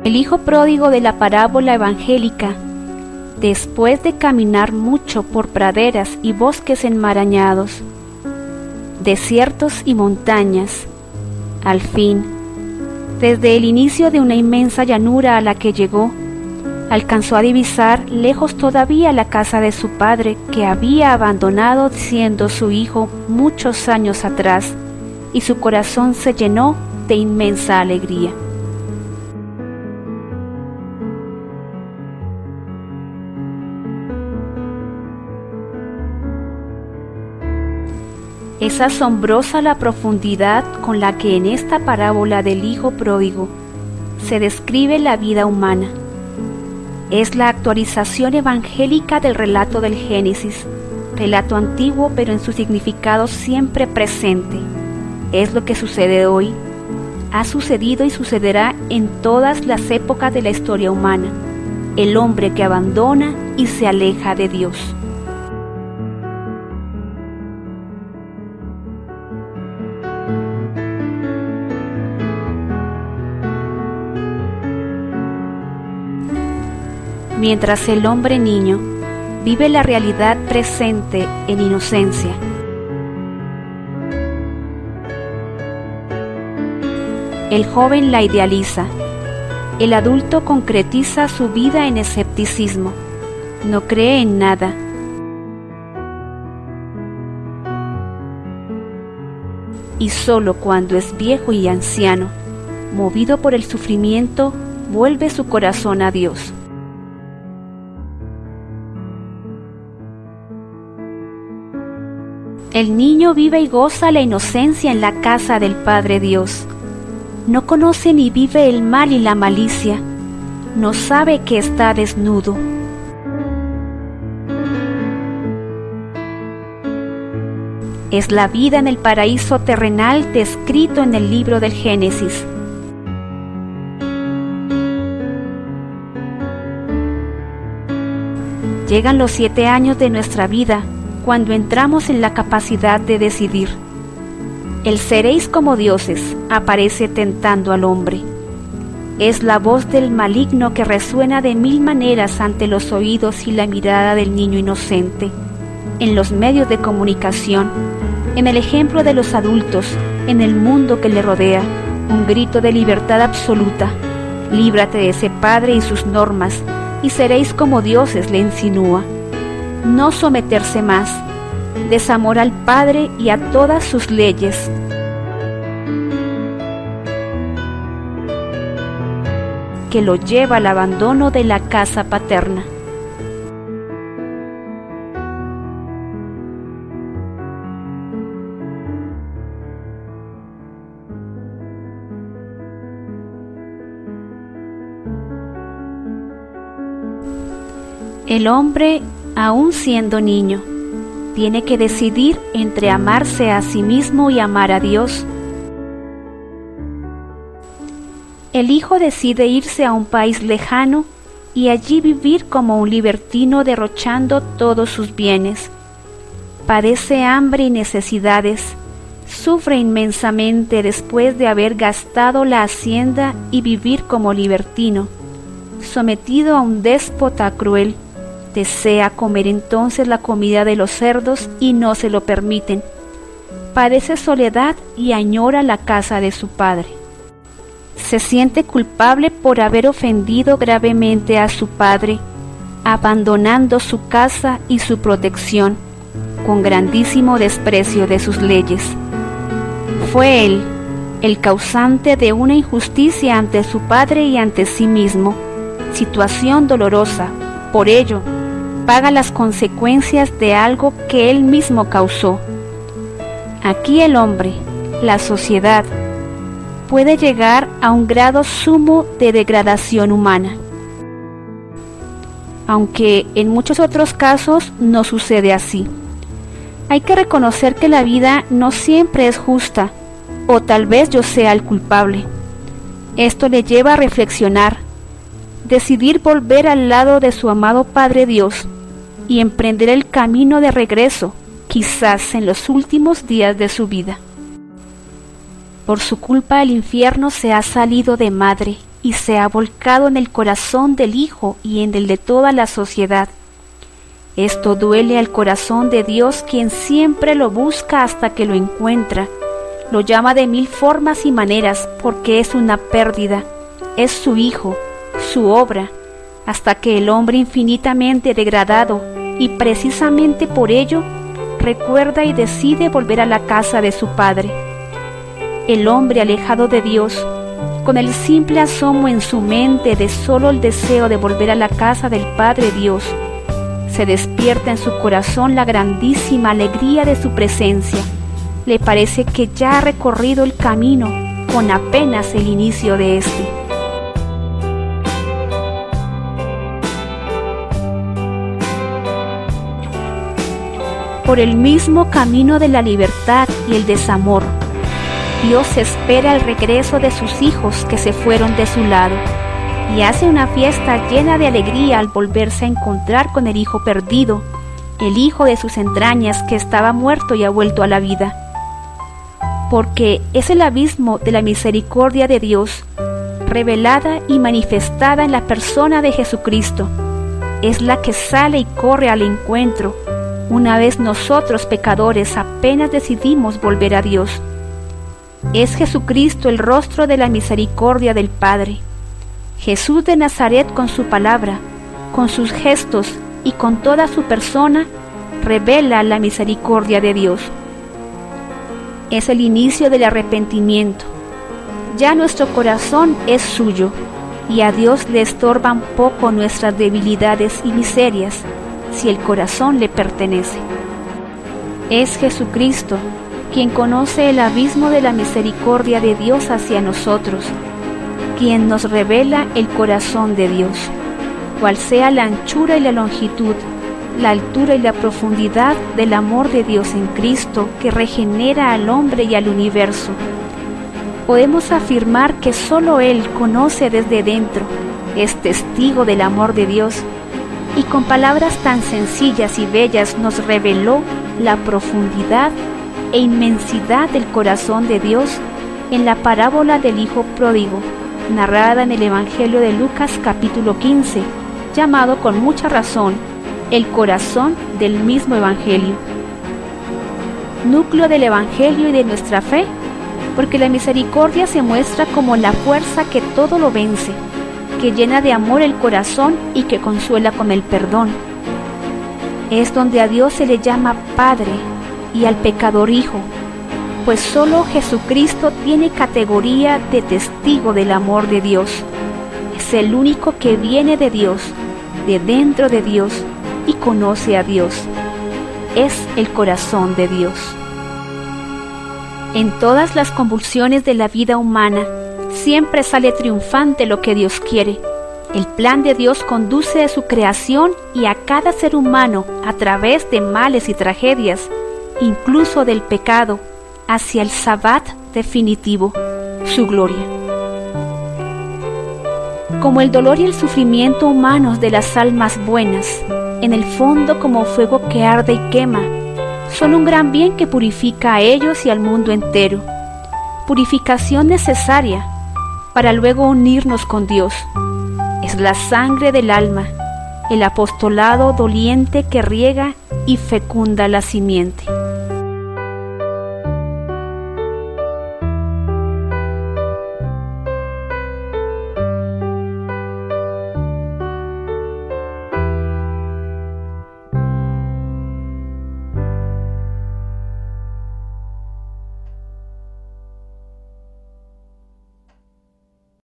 El hijo pródigo de la parábola evangélica, después de caminar mucho por praderas y bosques enmarañados, desiertos y montañas, al fin, desde el inicio de una inmensa llanura a la que llegó, alcanzó a divisar lejos todavía la casa de su padre, que había abandonado siendo su hijo muchos años atrás, y su corazón se llenó de inmensa alegría. Es asombrosa la profundidad con la que en esta parábola del hijo pródigo se describe la vida humana. Es la actualización evangélica del relato del Génesis, relato antiguo pero en su significado siempre presente. Es lo que sucede hoy, ha sucedido y sucederá en todas las épocas de la historia humana, el hombre que abandona y se aleja de Dios. Mientras el hombre niño vive la realidad presente en inocencia, el joven la idealiza, el adulto concretiza su vida en escepticismo, no cree en nada. Y solo cuando es viejo y anciano, movido por el sufrimiento, vuelve su corazón a Dios. El niño vive y goza la inocencia en la casa del Padre Dios. No conoce ni vive el mal y la malicia. No sabe que está desnudo. Es la vida en el paraíso terrenal descrito en el libro del Génesis. Llegan los 7 años de nuestra vida, cuando entramos en la capacidad de decidir. El seréis como dioses aparece tentando al hombre. Es la voz del maligno que resuena de 1000 maneras ante los oídos y la mirada del niño inocente, en los medios de comunicación, en el ejemplo de los adultos, en el mundo que le rodea, un grito de libertad absoluta. Líbrate de ese padre y sus normas, y seréis como dioses, le insinúa. No someterse más, desamor al Padre y a todas sus leyes. Que lo lleva al abandono de la casa paterna. El hombre, aún siendo niño, tiene que decidir entre amarse a sí mismo y amar a Dios. El hijo decide irse a un país lejano y allí vivir como un libertino derrochando todos sus bienes. Padece hambre y necesidades, sufre inmensamente después de haber gastado la hacienda y vivir como libertino, sometido a un déspota cruel. Desea comer entonces la comida de los cerdos y no se lo permiten. Padece soledad y añora la casa de su padre. Se siente culpable por haber ofendido gravemente a su padre, abandonando su casa y su protección, con grandísimo desprecio de sus leyes. Fue él el causante de una injusticia ante su padre y ante sí mismo, situación dolorosa. Por ello, paga las consecuencias de algo que él mismo causó. Aquí el hombre, la sociedad, puede llegar a un grado sumo de degradación humana. Aunque en muchos otros casos no sucede así. Hay que reconocer que la vida no siempre es justa, o tal vez yo sea el culpable. Esto le lleva a reflexionar, decidir volver al lado de su amado Padre Dios y emprender el camino de regreso, quizás en los últimos días de su vida. Por su culpa el infierno se ha salido de madre y se ha volcado en el corazón del Hijo y en el de toda la sociedad. Esto duele al corazón de Dios, quien siempre lo busca hasta que lo encuentra. Lo llama de mil formas y maneras porque es una pérdida. Es su Hijo, su obra, hasta que el hombre infinitamente degradado, y precisamente por ello, recuerda y decide volver a la casa de su Padre. El hombre alejado de Dios, con el simple asomo en su mente de solo el deseo de volver a la casa del Padre Dios, se despierta en su corazón la grandísima alegría de su presencia. Le parece que ya ha recorrido el camino con apenas el inicio de este. Por el mismo camino de la libertad y el desamor, Dios espera el regreso de sus hijos que se fueron de su lado, y hace una fiesta llena de alegría al volverse a encontrar con el hijo perdido, el hijo de sus entrañas que estaba muerto y ha vuelto a la vida. Porque es el abismo de la misericordia de Dios, revelada y manifestada en la persona de Jesucristo, es la que sale y corre al encuentro, una vez nosotros pecadores apenas decidimos volver a Dios. Es Jesucristo el rostro de la misericordia del Padre. Jesús de Nazaret, con su palabra, con sus gestos y con toda su persona, revela la misericordia de Dios. Es el inicio del arrepentimiento. Ya nuestro corazón es suyo, y a Dios le estorban poco nuestras debilidades y miserias, si el corazón le pertenece. Es Jesucristo quien conoce el abismo de la misericordia de Dios hacia nosotros, quien nos revela el corazón de Dios, cual sea la anchura y la longitud, la altura y la profundidad del amor de Dios en Cristo que regenera al hombre y al universo. Podemos afirmar que solo Él conoce desde dentro, es testigo del amor de Dios, y con palabras tan sencillas y bellas nos reveló la profundidad e inmensidad del corazón de Dios en la parábola del Hijo Pródigo, narrada en el Evangelio de Lucas capítulo 15, llamado con mucha razón el corazón del mismo Evangelio. Núcleo del Evangelio y de nuestra fe, porque la misericordia se muestra como la fuerza que todo lo vence, que llena de amor el corazón y que consuela con el perdón. Es donde a Dios se le llama Padre y al pecador Hijo, pues solo Jesucristo tiene categoría de testigo del amor de Dios. Es el único que viene de Dios, de dentro de Dios, y conoce a Dios. Es el corazón de Dios. En todas las convulsiones de la vida humana, siempre sale triunfante lo que Dios quiere. El plan de Dios conduce a su creación y a cada ser humano a través de males y tragedias, incluso del pecado, hacia el Sabbat definitivo, su gloria. Como el dolor y el sufrimiento humanos de las almas buenas, en el fondo como fuego que arde y quema, son un gran bien que purifica a ellos y al mundo entero. Purificación necesaria para luego unirnos con Dios. Es la sangre del alma, el apostolado doliente que riega y fecunda la simiente.